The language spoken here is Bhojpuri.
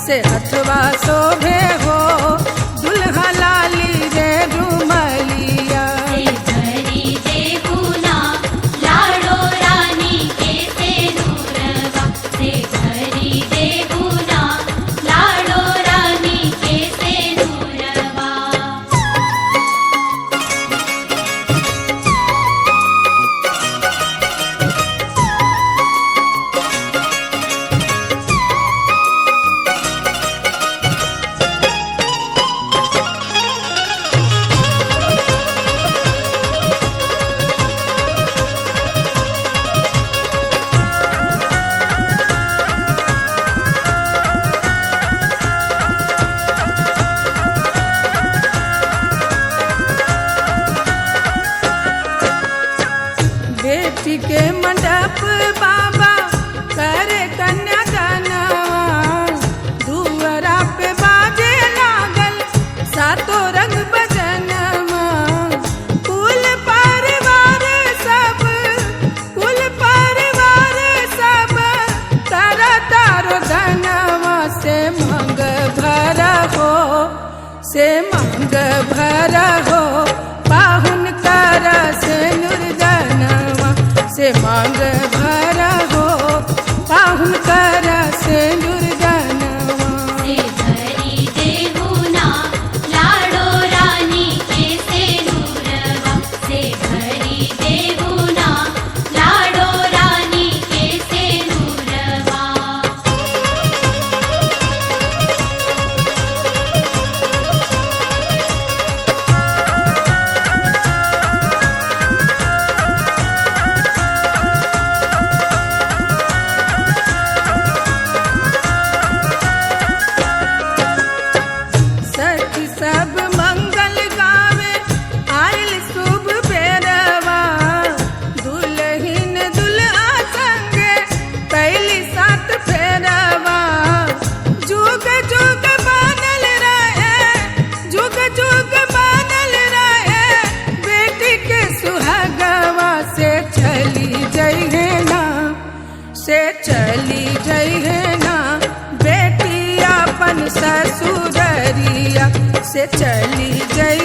से हथवा शोभे हो दुल्हा लाली रे रुमलिया। से भरी देहुना लाड़ो रानी के सेनुरवा, से भरी देहुना लाड़ो रानी के सेनुरवा। बेटी के मंडप बाबा करे कन्यादानवा, दुअरा पे बाजे लागल सातो रंग बजनवा। कुल परिवार सब तारो धनवा से मंग भरा हो, से मंग भरा हो पाहुन कर से नुरजनवा, से मांग भरा हो पाहुन कर से नुरजनवा। से भरी देहुना लाड़ो रानी के सेनुरवा, से भरी देहुना लाड़ो रानी के सेनुरवा। सखी सब मंगल गावे आइल शुभ बेरवा, दुल्हिन दुल्हा संगे पहली सात फेरवा। जुग जुग बनल रहे, जुग जुग बनल रहे बेटी के सुहागवा। से चली जइहे ना, से चली जइहे ना बेटी अपन ससुररिया, से चली जई